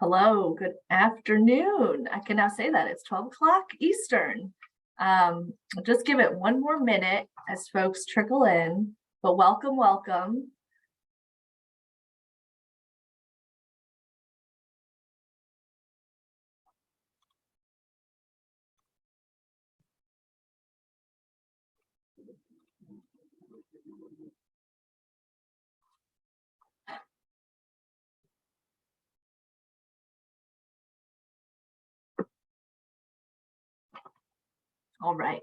Hello, good afternoon. I can now say that it's 12 o'clock Eastern. I'll just give it one more minute as folks trickle in, but welcome, welcome. All right.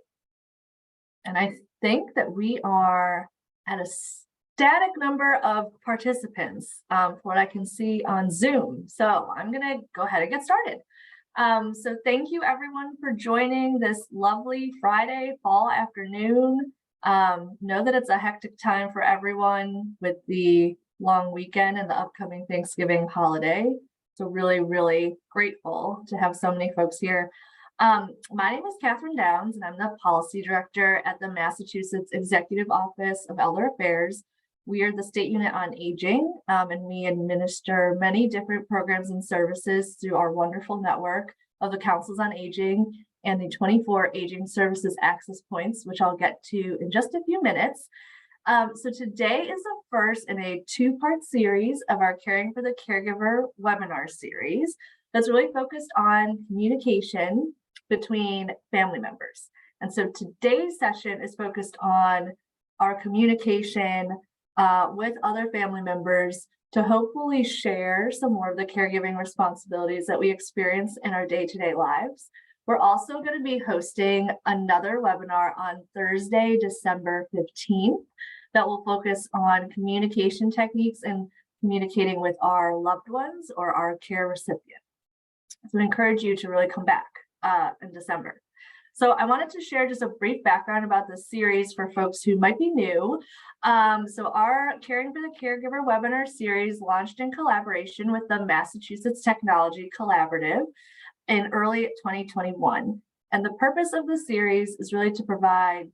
And I think that we are at a static number of participants for what I can see on Zoom. So I'm going to go ahead and get started. So thank you everyone for joining this lovely Friday fall afternoon. Know that it's a hectic time for everyone with the long weekend and the upcoming Thanksgiving holiday. So really, really grateful to have so many folks here. My name is Kathryn Downs, and I'm the Policy Director at the Massachusetts Executive Office of Elder Affairs. We are the state unit on aging, and we administer many different programs and services through our wonderful network of the Councils on Aging and the 24 Aging Services Access Points, which I'll get to in just a few minutes. So today is the first in a two-part series of our Caring for the Caregiver webinar series that's really focused on communication between family members. And so today's session is focused on our communication with other family members to hopefully share some more of the caregiving responsibilities that we experience in our day-to-day lives. We're also going to be hosting another webinar on Thursday, December 15th, that will focus on communication techniques and communicating with our loved ones or our care recipients. So I encourage you to really come back in December. So I wanted to share just a brief background about this series for folks who might be new. So our Caring for the Caregiver webinar series launched in collaboration with the Massachusetts Technology Collaborative in early 2021. And the purpose of the series is really to provide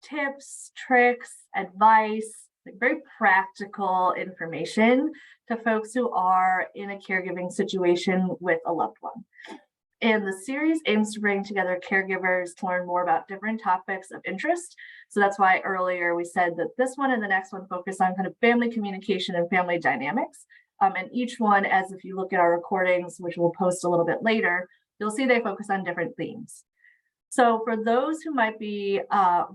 tips, tricks, advice, like very practical information to folks who are in a caregiving situation with a loved one. And the series aims to bring together caregivers to learn more about different topics of interest. So that's why earlier we said that this one and the next one focus on kind of family communication and family dynamics. And each one, as if you look at our recordings, which we'll post a little bit later, you'll see they focus on different themes. So for those who might be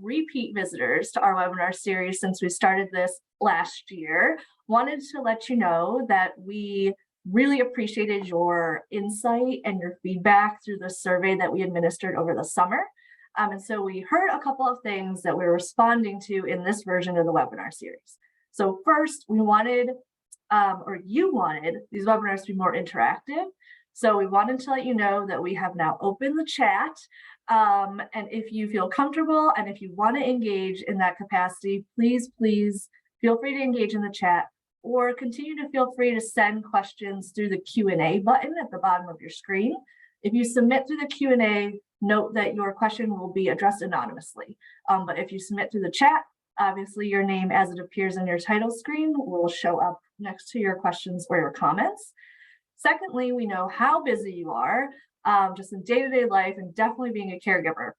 repeat visitors to our webinar series since we started this last year, wanted to let you know that we really appreciated your insight and your feedback through the survey that we administered over the summer. And so we heard a couple of things that we're responding to in this version of the webinar series. So first, we wanted, or you wanted, these webinars to be more interactive. So we wanted to let you know that we have now opened the chat. And if you feel comfortable and if you want to engage in that capacity, please feel free to engage in the chat, or continue to feel free to send questions through the Q&A button at the bottom of your screen. If you submit through the Q&A, note that your question will be addressed anonymously. But if you submit through the chat, obviously your name as it appears on your title screen will show up next to your questions or your comments. Secondly, we know how busy you are just in day-to-day life and definitely being a caregiver.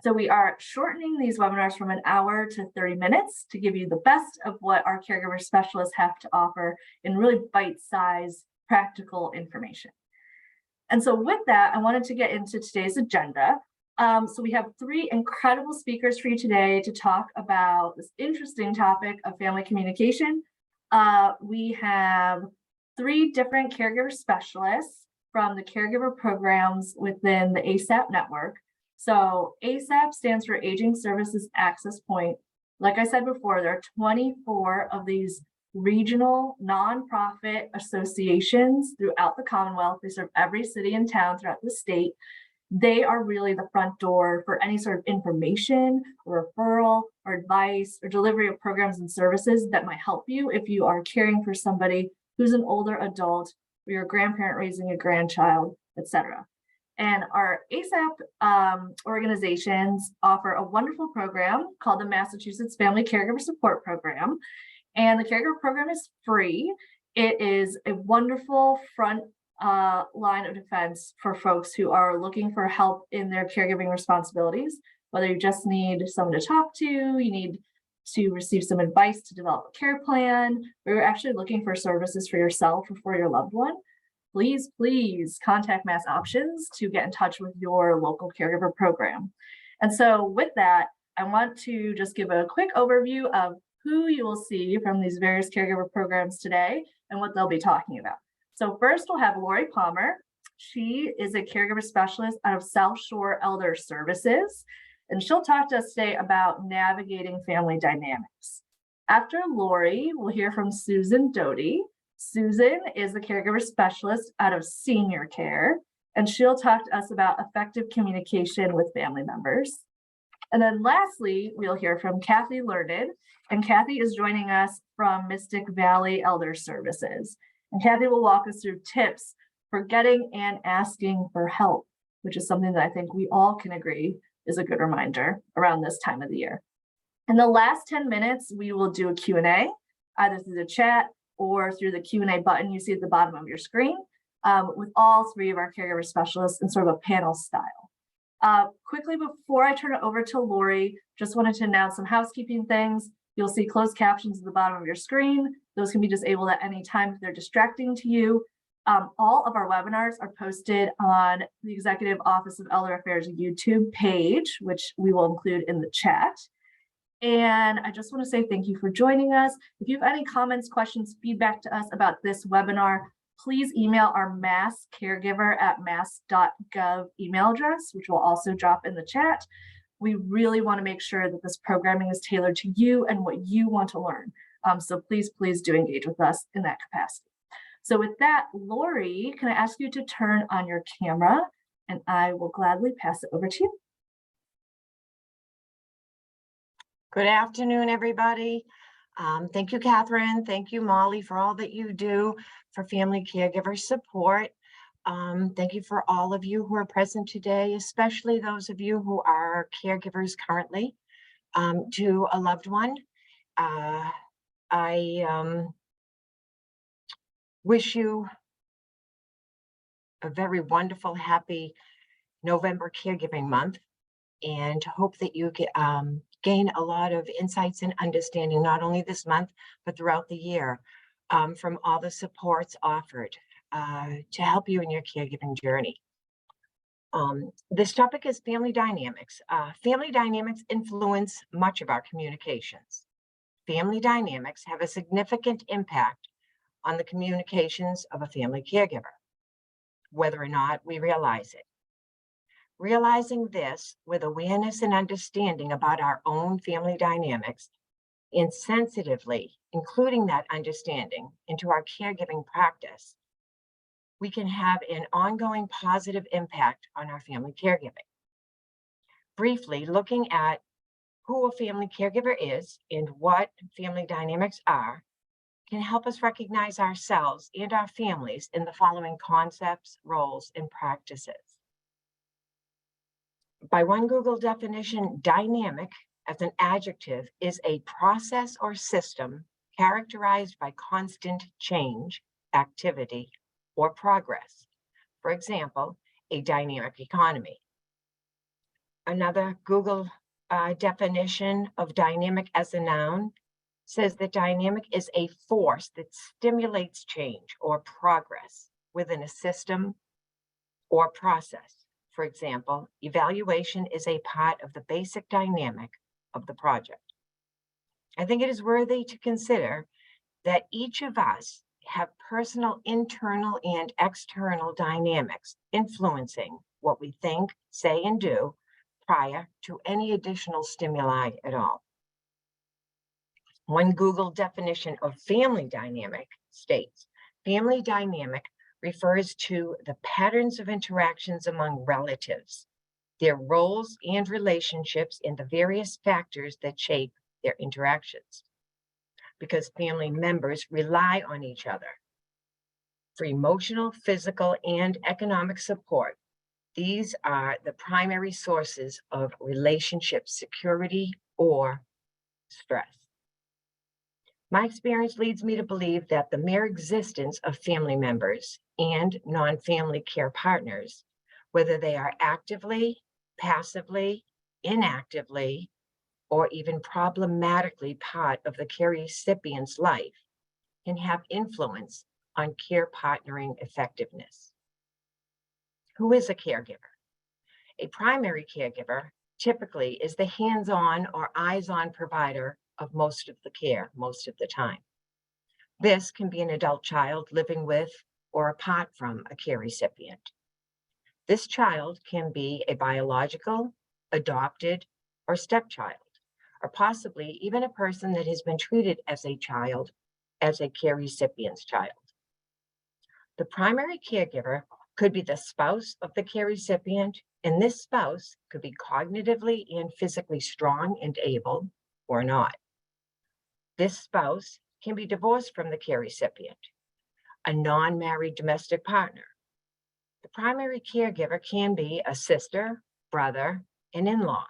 So we are shortening these webinars from an hour to 30 minutes to give you the best of what our caregiver specialists have to offer in really bite-sized, practical information. And so with that, I wanted to get into today's agenda. So we have three incredible speakers for you today to talk about this interesting topic of family communication. We have three different caregiver specialists from the caregiver programs within the ASAP network. So ASAP stands for Aging Services Access Point. Like I said before, there are 24 of these regional nonprofit associations throughout the Commonwealth. They serve every city and town throughout the state. They are really the front door for any sort of information or referral or advice or delivery of programs and services that might help you if you are caring for somebody who's an older adult, or you're a grandparent raising a grandchild, etc. And our ASAP organizations offer a wonderful program called the Massachusetts Family Caregiver Support Program. And the caregiver program is free. It is a wonderful front line of defense for folks who are looking for help in their caregiving responsibilities. Whether you just need someone to talk to, you need to receive some advice to develop a care plan, or you're actually looking for services for yourself or for your loved one, please contact Mass Options to get in touch with your local caregiver program. And so with that, I want to just give a quick overview of who you will see from these various caregiver programs today and what they'll be talking about. So first we'll have Laurie Palmer. She is a caregiver specialist out of South Shore Elder Services, and she'll talk to us today about navigating family dynamics. After Laurie, we'll hear from Susan Doughty. Susan is a caregiver specialist out of SeniorCare, and she'll talk to us about effective communication with family members. And then lastly, we'll hear from Kathy Learned, and Kathy is joining us from Mystic Valley Elder Services. And Kathy will walk us through tips for getting and asking for help, which is something that I think we all can agree is a good reminder around this time of the year. In the last 10 minutes, we will do a Q&A, either through the chat or through the Q&A button you see at the bottom of your screen, with all three of our caregiver specialists in sort of a panel style. Quickly, before I turn it over to Laurie, just wanted to announce some housekeeping things. You'll see closed captions at the bottom of your screen. Those can be disabled at any time if they're distracting to you. All of our webinars are posted on the Executive Office of Elder Affairs YouTube page, which we will include in the chat. And I just want to say thank you for joining us. If you have any comments, questions, feedback to us about this webinar, please email our Mass Caregiver at mass.gov email address, which will also drop in the chat. We really want to make sure that this programming is tailored to you and what you want to learn. So please do engage with us in that capacity. So with that, Laurie, can I ask you to turn on your camera, and I will gladly pass it over to you. Good afternoon, everybody. Thank you, Kathryn. Thank you, Molly, for all that you do for family caregiver support. Thank you for all of you who are present today, especially those of you who are caregivers currently to a loved one. I wish you a very wonderful, happy November Caregiving Month, and hope that you gain a lot of insights and understanding, not only this month, but throughout the year, from all the supports offered to help you in your caregiving journey. This topic is family dynamics. Family dynamics influence much of our communications. Family dynamics have a significant impact on the communications of a family caregiver, whether or not we realize it. Realizing this with awareness and understanding about our own family dynamics, and sensitively including that understanding into our caregiving practice, we can have an ongoing positive impact on our family caregiving. Briefly, looking at who a family caregiver is and what family dynamics are, can help us recognize ourselves and our families in the following concepts, roles, and practices. By one Google definition, dynamic as an adjective is a process or system characterized by constant change, activity, or progress. For example, a dynamic economy. Another Google definition of dynamic as a noun says that dynamic is a force that stimulates change or progress within a system or process. For example, evaluation is a part of the basic dynamic of the project. I think it is worthy to consider that each of us have personal internal and external dynamics influencing what we think, say, and do prior to any additional stimuli at all. One Google definition of family dynamic states, family dynamic refers to the patterns of interactions among relatives, their roles and relationships, and the various factors that shape their interactions. Because family members rely on each other for emotional, physical, and economic support, these are the primary sources of relationship security or stress. My experience leads me to believe that the mere existence of family members and non-family care partners, whether they are actively, passively, inactively, or even problematically part of the care recipient's life, can have influence on care partnering effectiveness. Who is a caregiver? A primary caregiver typically is the hands-on or eyes-on provider of most of the care most of the time. This can be an adult child living with or apart from a care recipient. This child can be a biological, adopted, or stepchild, or possibly even a person that has been treated as a child, as a care recipient's child. The primary caregiver could be the spouse of the care recipient, and this spouse could be cognitively and physically strong and able or not. This spouse can be divorced from the care recipient, a non-married domestic partner. The primary caregiver can be a sister, brother, an in-law,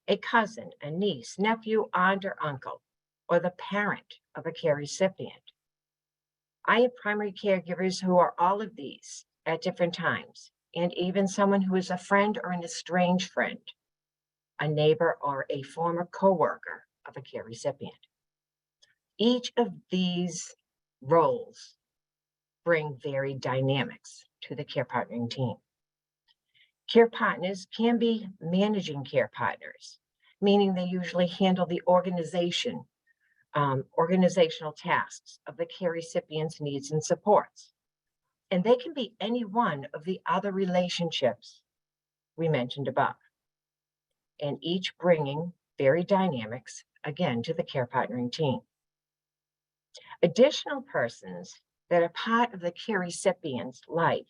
a cousin, a niece, nephew, aunt, or uncle, or the parent of a care recipient. I have primary caregivers who are all of these at different times, and even someone who is a friend or an estranged friend, a neighbor, or a former coworker of a care recipient. Each of these roles bring varied dynamics to the care partnering team. Care partners can be managing care partners, meaning they usually handle the organizational tasks of the care recipient's needs and supports. And they can be any one of the other relationships we mentioned above, and each bringing varied dynamics, again, to the care partnering team. Additional persons that are part of the care recipient's life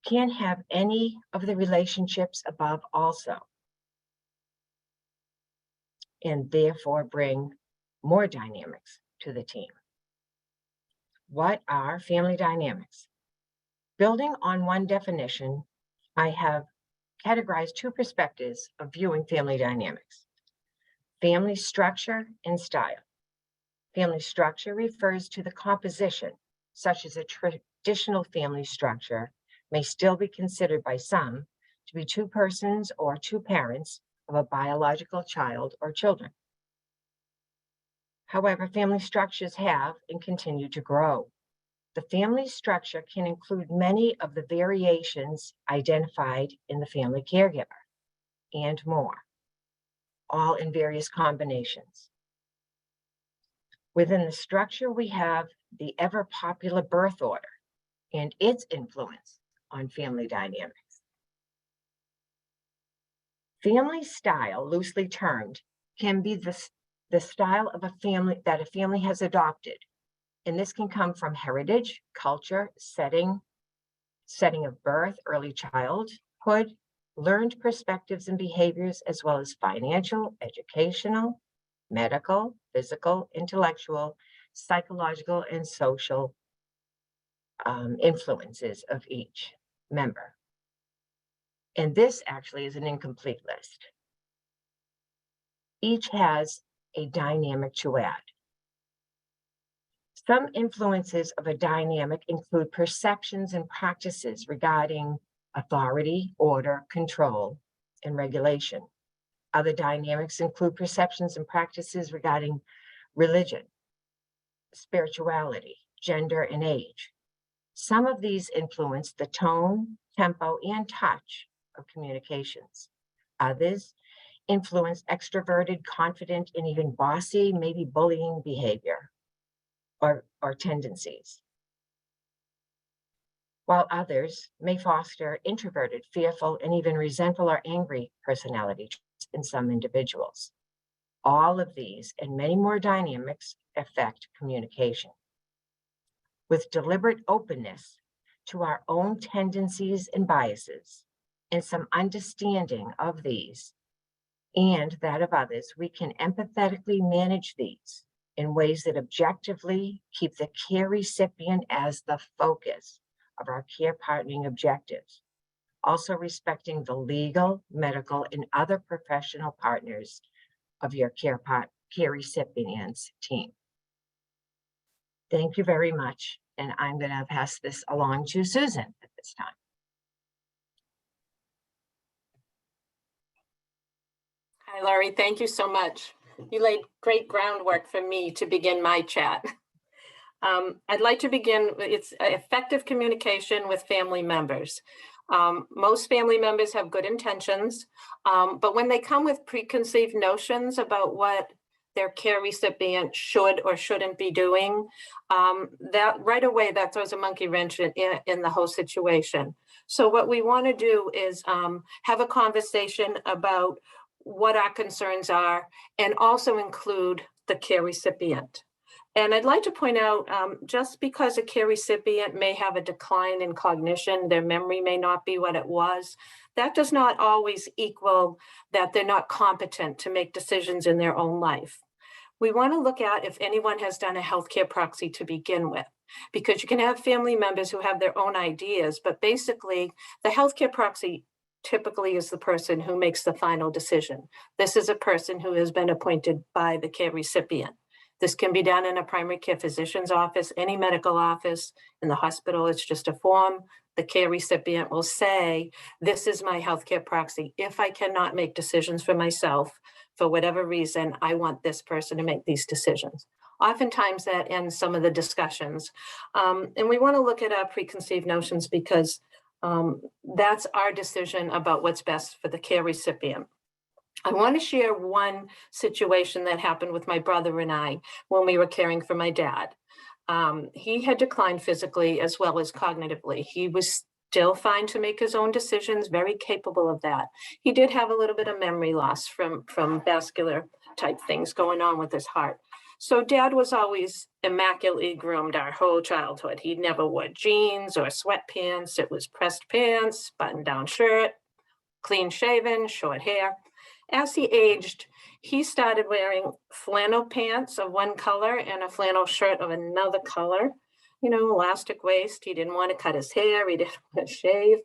can have any of the relationships above also, and therefore bring more dynamics to the team. What are family dynamics? Building on one definition, I have categorized two perspectives of viewing family dynamics: family structure and style. Family structure refers to the composition, such as a traditional family structure may still be considered by some to be two persons or two parents of a biological child or children. However, family structures have and continue to grow. The family structure can include many of the variations identified in the family caregiver and more, all in various combinations. Within the structure, we have the ever popular birth order and its influence on family dynamics. Family style, loosely termed, can be the style of a family that a family has adopted. And this can come from heritage, culture, setting of birth, early childhood, learned perspectives and behaviors, as well as financial, educational, medical, physical, intellectual, psychological, and social influences of each member. And this actually is an incomplete list. Each has a dynamic to add. Some influences of a dynamic include perceptions and practices regarding authority, order, control, and regulation. Other dynamics include perceptions and practices regarding religion, spirituality, gender, and age. Some of these influence the tone, tempo, and touch of communications. Others influence extroverted, confident, and even bossy, maybe bullying behavior or tendencies, while others may foster introverted, fearful, and even resentful or angry personality traits in some individuals. All of these and many more dynamics affect communication. With deliberate openness to our own tendencies and biases, and some understanding of these and that of others, we can empathetically manage these in ways that objectively keep the care recipient as the focus of our care partnering objectives, also respecting the legal, medical, and other professional partners of your care care recipients team. Thank you very much. And I'm going to pass this along to Susan at this time. Hi, Laurie. Thank you so much. You laid great groundwork for me to begin my chat. I'd like to begin, it's effective communication with family members. Most family members have good intentions, but when they come with preconceived notions about what their care recipient should or shouldn't be doing, that right away, that throws a monkey wrench in the whole situation. So what we want to do is have a conversation about what our concerns are and also include the care recipient. And I'd like to point out, just because a care recipient may have a decline in cognition, their memory may not be what it was, that does not always equal that they're not competent to make decisions in their own life. We want to look at if anyone has done a healthcare proxy to begin with, because you can have family members who have their own ideas, but basically the healthcare proxy typically is the person who makes the final decision. This is a person who has been appointed by the care recipient. This can be done in a primary care physician's office, any medical office, in the hospital. It's just a form. The care recipient will say, this is my healthcare proxy. If I cannot make decisions for myself, for whatever reason, I want this person to make these decisions. Oftentimes that ends some of the discussions. And we want to look at our preconceived notions because that's our decision about what's best for the care recipient. I want to share one situation that happened with my brother and I when we were caring for my dad. He had declined physically as well as cognitively. He was still fine to make his own decisions, very capable of that. He did have a little bit of memory loss from vascular type things going on with his heart. So Dad was always immaculately groomed our whole childhood. He never wore jeans or sweatpants. It was pressed pants, button-down shirt, clean shaven, short hair. As he aged, he started wearing flannel pants of one color and a flannel shirt of another color, you know, elastic waist. He didn't want to cut his hair. He didn't want to shave.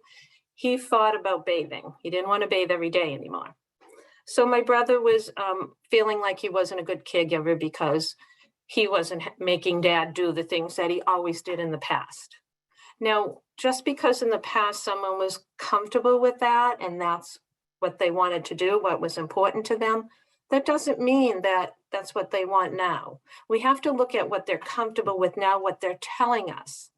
He thought about bathing. He didn't want to bathe every day anymore. So my brother was feeling like he wasn't a good caregiver because he wasn't making Dad do the things that he always did in the past. Now, just because in the past someone was comfortable with that and that's what they wanted to do, what was important to them, that doesn't mean that that's what they want now. We have to look at what they're comfortable with now, what they're telling us.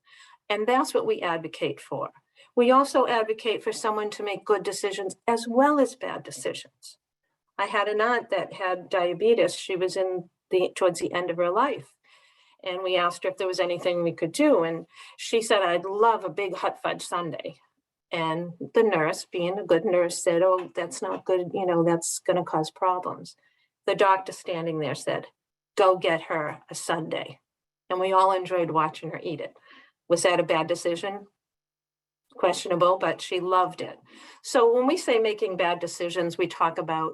And that's what we advocate for. We also advocate for someone to make good decisions as well as bad decisions. I had an aunt that had diabetes. She was towards the end of her life. And we asked her if there was anything we could do. And she said, I'd love a big hot fudge sundae. And the nurse, being a good nurse, said, oh, that's not good. You know, that's going to cause problems. The doctor standing there said, go get her a sundae. And we all enjoyed watching her eat it. Was that a bad decision? Questionable, but she loved it. So when we say making bad decisions, we talk about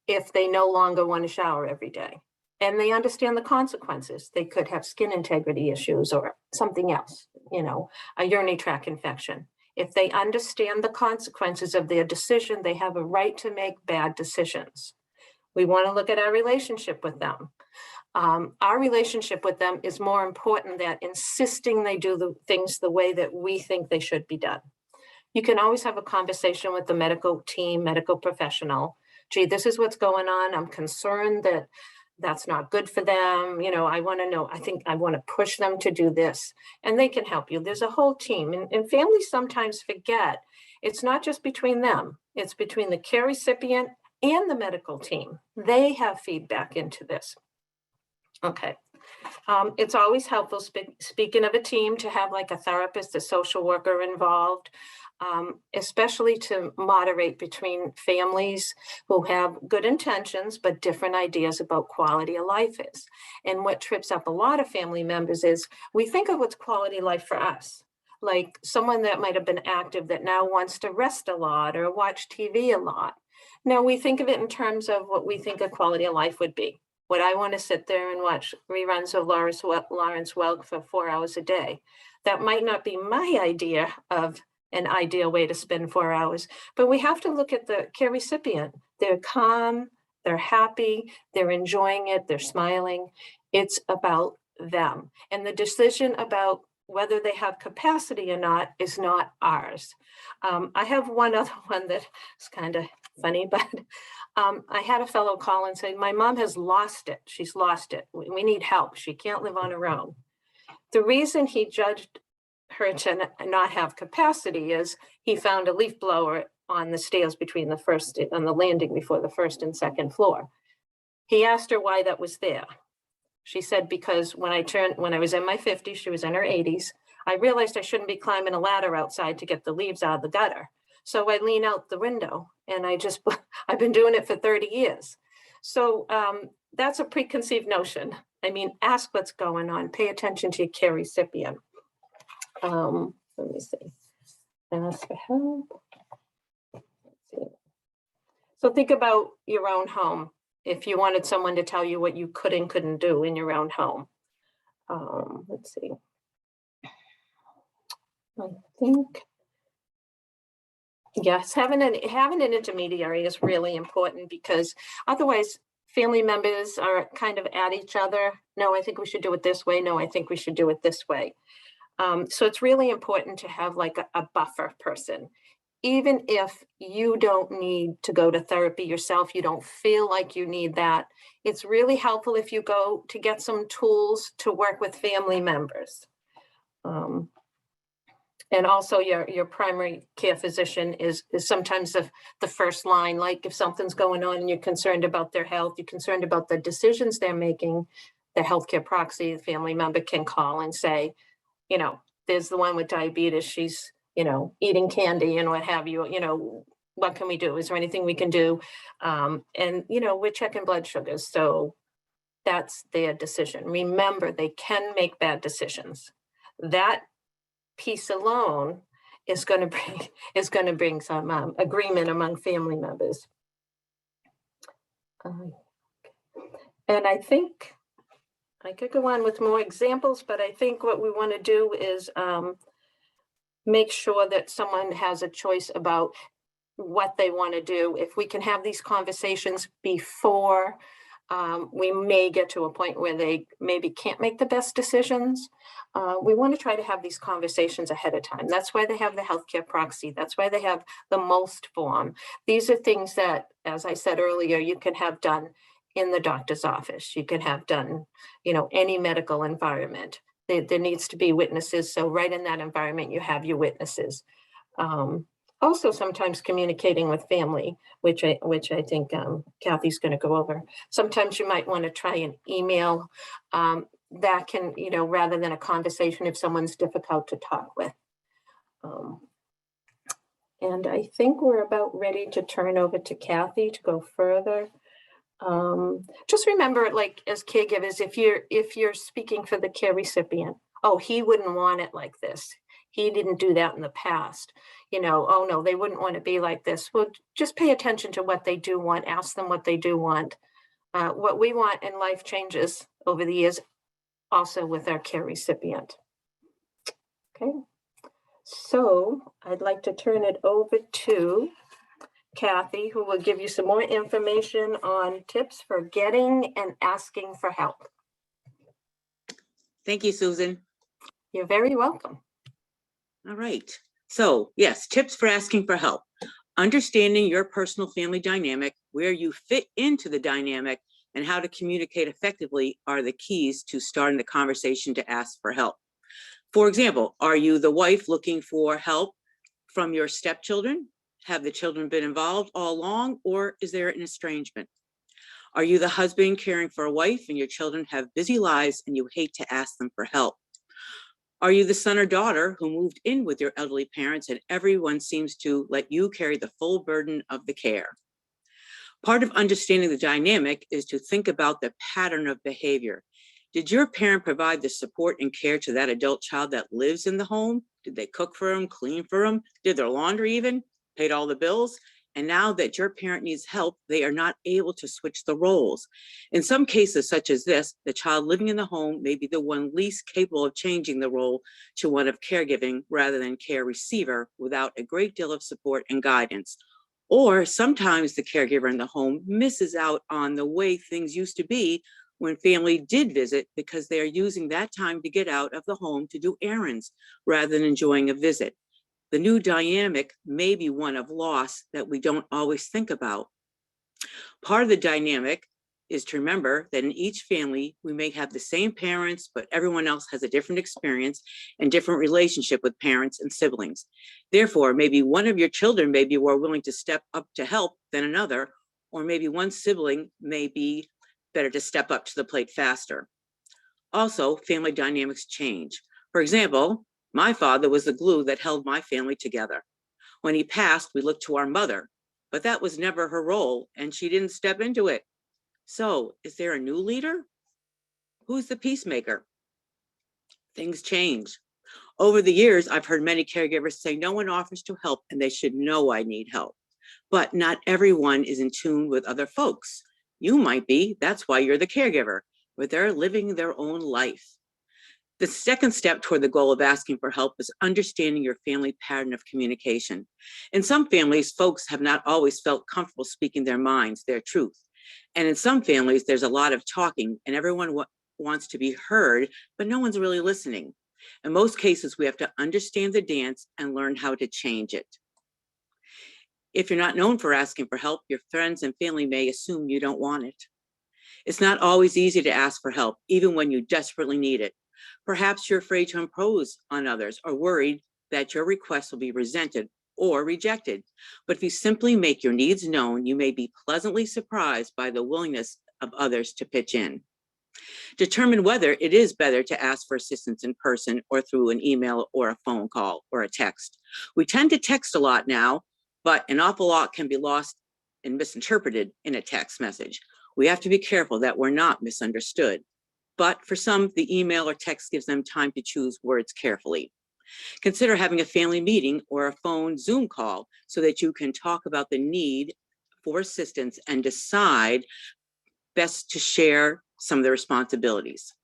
if they no longer want to shower every day and they understand the consequences. They could have skin integrity issues or something else, you know, a urinary tract infection. If they understand the consequences of their decision, they have a right to make bad decisions. We want to look at our relationship with them. Our relationship with them is more important than insisting they do the things the way that we think they should be done. You can always have a conversation with the medical team, medical professional. Gee, this is what's going on. I'm concerned that that's not good for them. You know, I want to know, I think I want to push them to do this, and they can help you. There's a whole team, and families sometimes forget it's not just between them. It's between the care recipient and the medical team. They have feedback into this. Okay. It's always helpful, speaking of a team, to have like a therapist, a social worker involved, especially to moderate between families who have good intentions, but different ideas about quality of life is. And what trips up a lot of family members is we think of what's quality of life for us, like someone that might have been active that now wants to rest a lot or watch TV a lot. Now we think of it in terms of what we think a quality of life would be. Would I want to sit there and watch reruns of Lawrence Welk for 4 hours a day? That might not be my idea of an ideal way to spend 4 hours, but we have to look at the care recipient. They're calm, they're happy, they're enjoying it, they're smiling. It's about them. And the decision about whether they have capacity or not is not ours. I have one other one that is kind of funny, but I had a fellow call and say, my mom has lost it. She's lost it. We need help. She can't live on her own. The reason he judged her to not have capacity is he found a leaf blower on the stairs between the first, on the landing before the first and second floor. He asked her why that was there. She said, because when I was in my 50s, she was in her 80s, I realized I shouldn't be climbing a ladder outside to get the leaves out of the gutter. So I lean out the window and I've been doing it for 30 years. So that's a preconceived notion. I mean, ask what's going on, pay attention to your care recipient. Let me see, ask for help. So think about your own home. If you wanted someone to tell you what you could and couldn't do in your own home. Let's see. I think, yes, having an intermediary is really important, because otherwise family members are kind of at each other. No, I think we should do it this way. No, I think we should do it this way. So it's really important to have like a buffer person. Even if you don't need to go to therapy yourself, you don't feel like you need that, it's really helpful if you go to get some tools to work with family members. And also your primary care physician is sometimes the first line. Like if something's going on and you're concerned about their health, you're concerned about the decisions they're making, the healthcare proxy, the family member can call and say, you know, there's the one with diabetes, she's, you know, eating candy and what have you, you know, what can we do? Is there anything we can do? And, you know, we're checking blood sugars. So that's their decision. Remember, they can make bad decisions. That piece alone is going to bring some agreement among family members. And I think I could go on with more examples, but I think what we want to do is make sure that someone has a choice about what they want to do. If we can have these conversations before we may get to a point where they maybe can't make the best decisions, we want to try to have these conversations ahead of time. That's why they have the healthcare proxy. That's why they have the MOST form. These are things that, as I said earlier, you can have done in the doctor's office. You can have done, you know, any medical environment. There needs to be witnesses. So right in that environment, you have your witnesses. Also, sometimes communicating with family, which I think Kathy's going to go over. Sometimes you might want to try an email that can, you know, rather than a conversation if someone's difficult to talk with. And I think we're about ready to turn over to Kathy to go further. Just remember, like as caregivers, if you're speaking for the care recipient, oh, he wouldn't want it like this. He didn't do that in the past. You know, oh no, they wouldn't want to be like this. Well, just pay attention to what they do want. Ask them what they do want. What we want in life changes over the years, also with our care recipient. Okay, so I'd like to turn it over to Kathy, who will give you some more information on tips for getting and asking for help. Thank you, Susan. You're very welcome. All right. So yes, tips for asking for help. Understanding your personal family dynamic, where you fit into the dynamic, and how to communicate effectively are the keys to starting the conversation to ask for help. For example, are you the wife looking for help from your stepchildren? Have the children been involved all along, or is there an estrangement? Are you the husband caring for a wife and your children have busy lives and you hate to ask them for help? Are you the son or daughter who moved in with your elderly parents and everyone seems to let you carry the full burden of the care? Part of understanding the dynamic is to think about the pattern of behavior. Did your parent provide the support and care to that adult child that lives in the home? Did they cook for them, clean for them, did their laundry even, paid all the bills? And now that your parent needs help, they are not able to switch the roles. In some cases such as this, the child living in the home may be the one least capable of changing the role to one of caregiving rather than care receiver without a great deal of support and guidance. Or sometimes the caregiver in the home misses out on the way things used to be when family did visit because they are using that time to get out of the home to do errands rather than enjoying a visit. The new dynamic may be one of loss that we don't always think about. Part of the dynamic is to remember that in each family, we may have the same parents, but everyone else has a different experience and different relationship with parents and siblings. Therefore, maybe one of your children may be more willing to step up to help than another, or maybe one sibling may be better to step up to the plate faster. Also, family dynamics change. For example, my father was the glue that held my family together. When he passed, we looked to our mother, but that was never her role, and she didn't step into it. So, is there a new leader? Who's the peacemaker? Things change. Over the years, I've heard many caregivers say no one offers to help and they should know I need help. But not everyone is in tune with other folks. You might be, that's why you're the caregiver, but they're living their own life. The second step toward the goal of asking for help is understanding your family pattern of communication. In some families, folks have not always felt comfortable speaking their minds, their truth. And in some families, there's a lot of talking and everyone wants to be heard, but no one's really listening. In most cases, we have to understand the dance and learn how to change it. If you're not known for asking for help, your friends and family may assume you don't want it. It's not always easy to ask for help, even when you desperately need it. Perhaps you're afraid to impose on others or worried that your request will be resented or rejected. But if you simply make your needs known, you may be pleasantly surprised by the willingness of others to pitch in. Determine whether it is better to ask for assistance in person or through an email or a phone call or a text. We tend to text a lot now, but an awful lot can be lost and misinterpreted in a text message. We have to be careful that we're not misunderstood. But for some, the email or text gives them time to choose words carefully. Consider having a family meeting or a phone Zoom call so that you can talk about the need for assistance and decide best to share some of the responsibilities.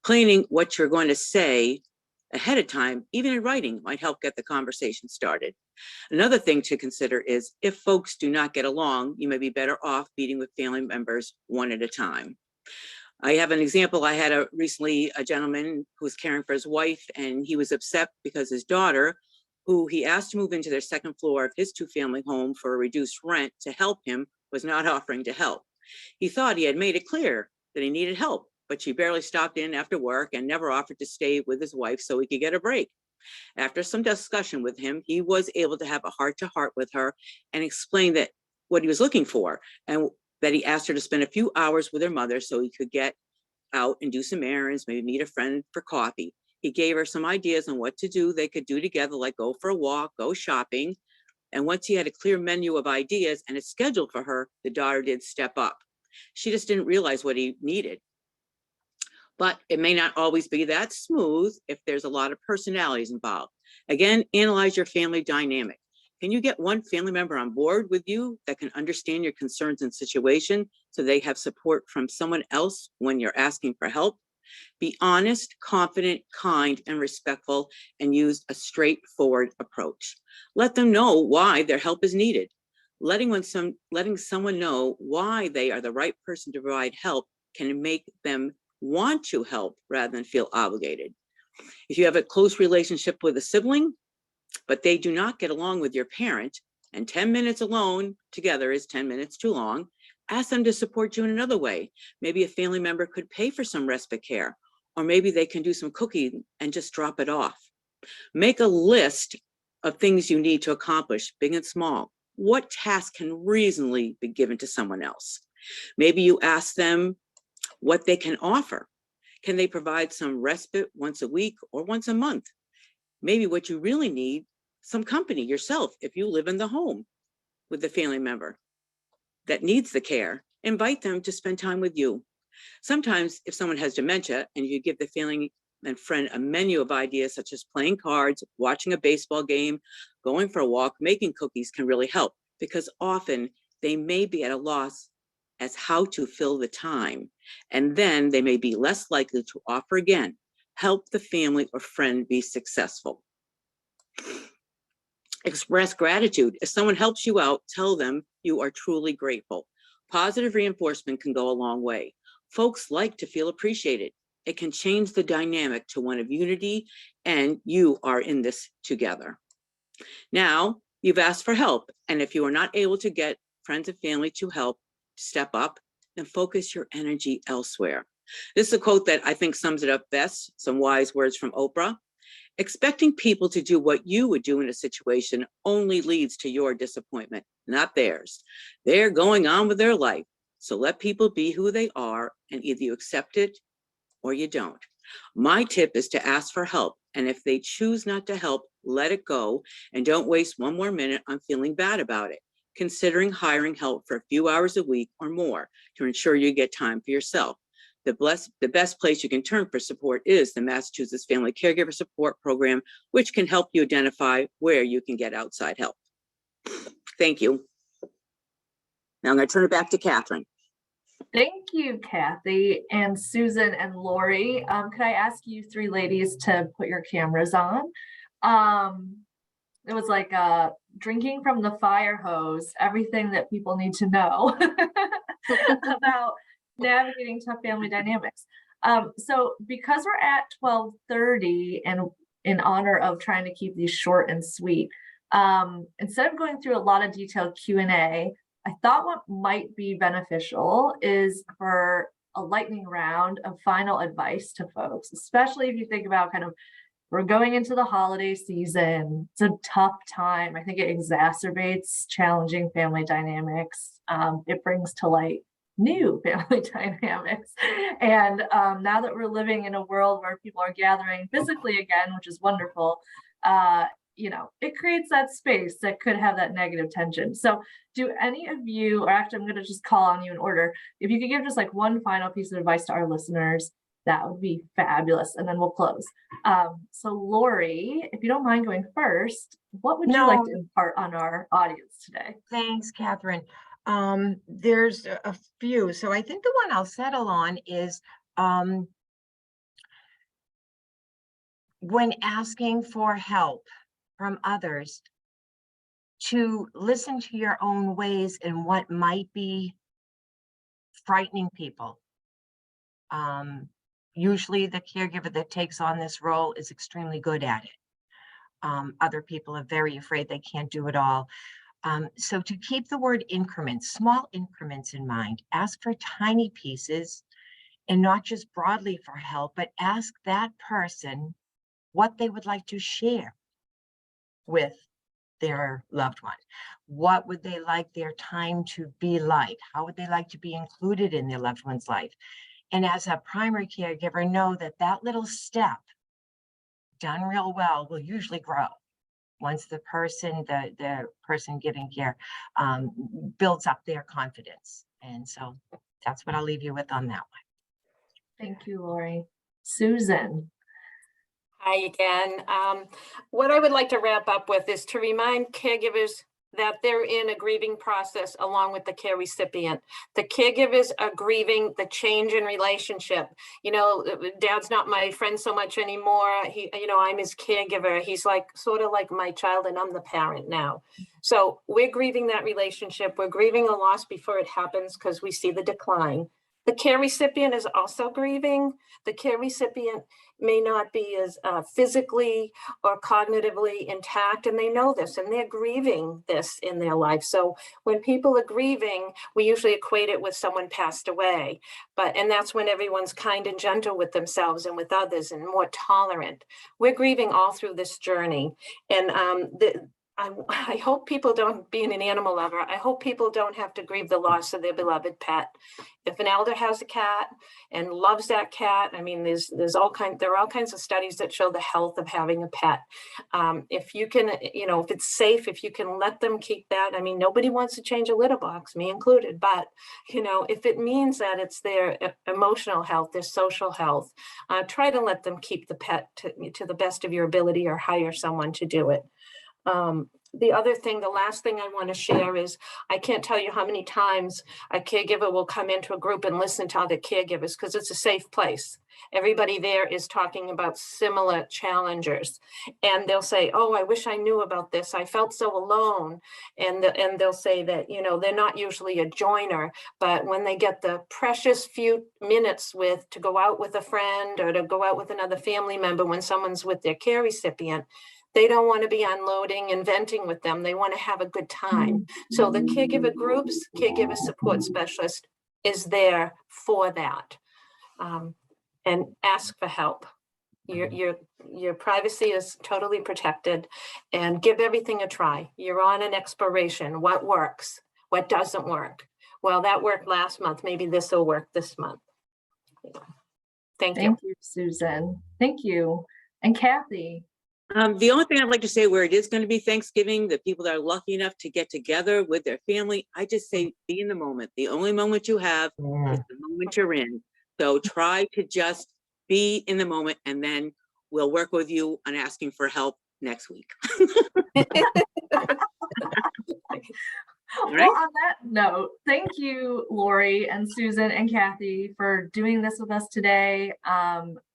Planning what you're going to say ahead of time, even in writing, might help get the conversation started. Another thing to consider is if folks do not get along, you may be better off meeting with family members one at a time. I have an example. I had recently a gentleman who was caring for his wife, and he was upset because his daughter, who he asked to move into their second floor of his two-family home for a reduced rent to help him, was not offering to help. He thought he had made it clear that he needed help, but she barely stopped in after work and never offered to stay with his wife so he could get a break. After some discussion with him, he was able to have a heart-to-heart with her and explain that what he was looking for, and that he asked her to spend a few hours with her mother so he could get out and do some errands, maybe meet a friend for coffee. He gave her some ideas on what to do they could do together, like go for a walk, go shopping. And once he had a clear menu of ideas and a schedule for her, the daughter did step up. She just didn't realize what he needed. But it may not always be that smooth if there's a lot of personalities involved. Again, analyze your family dynamic. Can you get one family member on board with you that can understand your concerns and situation so they have support from someone else when you're asking for help? Be honest, confident, kind, and respectful, and use a straightforward approach. Let them know why their help is needed. Letting someone know why they are the right person to provide help can make them want to help rather than feel obligated. If you have a close relationship with a sibling, but they do not get along with your parent, and 10 minutes alone together is 10 minutes too long, ask them to support you in another way. Maybe a family member could pay for some respite care, or maybe they can do some cooking and just drop it off. Make a list of things you need to accomplish, big and small. What task can reasonably be given to someone else? Maybe you ask them what they can offer. Can they provide some respite once a week or once a month? Maybe what you really need, some company yourself, if you live in the home with the family member that needs the care, invite them to spend time with you. Sometimes if someone has dementia and you give the family and friend a menu of ideas such as playing cards, watching a baseball game, going for a walk, making cookies can really help, because often they may be at a loss as how to fill the time, and then they may be less likely to offer again. Help the family or friend be successful. Express gratitude. If someone helps you out, tell them you are truly grateful. Positive reinforcement can go a long way. Folks like to feel appreciated. It can change the dynamic to one of unity, and you are in this together. Now, you've asked for help, and if you are not able to get friends and family to help step up, then focus your energy elsewhere. This is a quote that I think sums it up best, some wise words from Oprah. Expecting people to do what you would do in a situation only leads to your disappointment, not theirs. They're going on with their life. So let people be who they are, and either you accept it or you don't. My tip is to ask for help. And if they choose not to help, let it go, and don't waste one more minute on feeling bad about it. Considering hiring help for a few hours a week or more to ensure you get time for yourself. The best place you can turn for support is the Massachusetts Family Caregiver Support Program, which can help you identify where you can get outside help. Thank you. Now I'm going to turn it back to Kathryn. Thank you, Kathy and Susan and Laurie. Could I ask you three ladies to put your cameras on? It was like drinking from the fire hose, everything that people need to know about navigating tough family dynamics. So because we're at 12:30 and in honor of trying to keep these short and sweet, instead of going through a lot of detailed Q&A, I thought what might be beneficial is for a lightning round of final advice to folks, especially if you think about kind of, we're going into the holiday season. It's a tough time. I think it exacerbates challenging family dynamics. It brings to light new family dynamics. And now that we're living in a world where people are gathering physically again, which is wonderful, it creates that space that could have that negative tension. So do any of you, or actually I'm going to just call on you in order, if you could give just like one final piece of advice to our listeners, that would be fabulous. And then we'll close. So Laurie, if you don't mind going first, what would you like to impart on our audience today? Thanks, Kathryn. There's a few. So I think the one I'll settle on is when asking for help from others, to listen to your own ways and what might be frightening people. Usually the caregiver that takes on this role is extremely good at it. Other people are very afraid they can't do it all. So to keep the word increments, small increments in mind, ask for tiny pieces and not just broadly for help, but ask that person what they would like to share with their loved one. What would they like their time to be like? How would they like to be included in their loved one's life? And as a primary caregiver, know that that little step done real well will usually grow once the person giving care builds up their confidence. And so that's what I'll leave you with on that one. Thank you, Laurie. Susan. Hi again. What I would like to wrap up with is to remind caregivers that they're in a grieving process along with the care recipient. The caregivers are grieving the change in relationship. Dad's not my friend so much anymore. I'm his caregiver. He's sort of like my child, and I'm the parent now. So we're grieving that relationship. We're grieving a loss before it happens because we see the decline. The care recipient is also grieving. The care recipient may not be as physically or cognitively intact, and they know this, and they're grieving this in their life. So when people are grieving, we usually equate it with someone passed away, and that's when everyone's kind and gentle with themselves and with others and more tolerant. We're grieving all through this journey, and I hope people don't, being an animal lover, I hope people don't have to grieve the loss of their beloved pet. If an elder has a cat and loves that cat, I mean, there are all kinds of studies that show the health of having a pet. If you can, if it's safe, if you can let them keep that, I mean, nobody wants to change a litter box, me included, but, if it means that it's their emotional health, their social health, try to let them keep the pet to the best of your ability, or hire someone to do it. The other thing, the last thing I want to share is, I can't tell you how many times a caregiver will come into a group and listen to other caregivers, because it's a safe place. Everybody there is talking about similar challenges, and they'll say, oh, I wish I knew about this. I felt so alone. And they'll say that, you know, they're not usually a joiner, but when they get the precious few minutes to go out with a friend or to go out with another family member when someone's with their care recipient, they don't want to be unloading and venting with them. They want to have a good time. So the caregiver groups, caregiver support specialist is there for that. And ask for help. Your privacy is totally protected, and give everything a try. You're on an exploration. What works? What doesn't work? Well, that worked last month. Maybe this will work this month. Thank you. Thank you, Susan. Thank you. And Kathy. The only thing I'd like to say, where it is going to be Thanksgiving, the people that are lucky enough to get together with their family, I just say be in the moment. The only moment you have is the moment you're in. So try to just be in the moment, and then we'll work with you on asking for help next week. Well, on that note, thank you, Laurie and Susan and Kathy, for doing this with us today.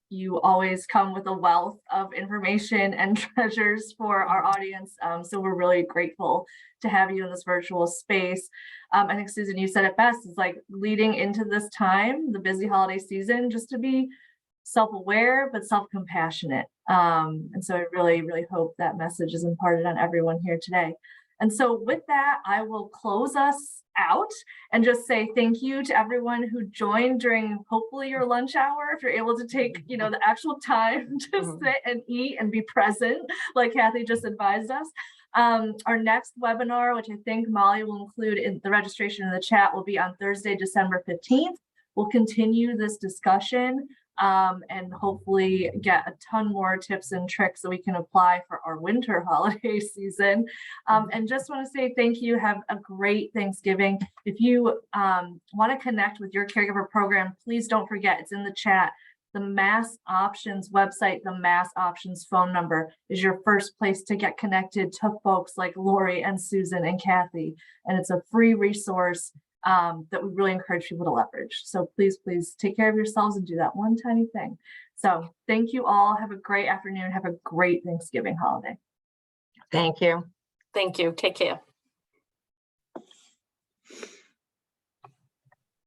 You always come with a wealth of information and treasures for our audience. So we're really grateful to have you in this virtual space. I think, Susan, you said it best. It's like leading into this time, the busy holiday season, just to be self-aware, but self-compassionate. And so I really, really hope that message is imparted on everyone here today. And so with that, I will close us out and just say thank you to everyone who joined during hopefully your lunch hour, if you're able to take, you know, the actual time to sit and eat and be present, like Kathy just advised us. Our next webinar, which I think Molly will include in the registration in the chat, will be on Thursday, December 15th. We'll continue this discussion and hopefully get a ton more tips and tricks that we can apply for our winter holiday season. And just want to say thank you. Have a great Thanksgiving. If you want to connect with your caregiver program, please don't forget, it's in the chat. The Mass Options website, the Mass Options phone number is your first place to get connected to folks like Laurie and Susan and Kathy. And it's a free resource that we really encourage people to leverage. So please, please take care of yourselves and do that one tiny thing. So thank you all. Have a great afternoon. Have a great Thanksgiving holiday. Thank you. Thank you. Take care.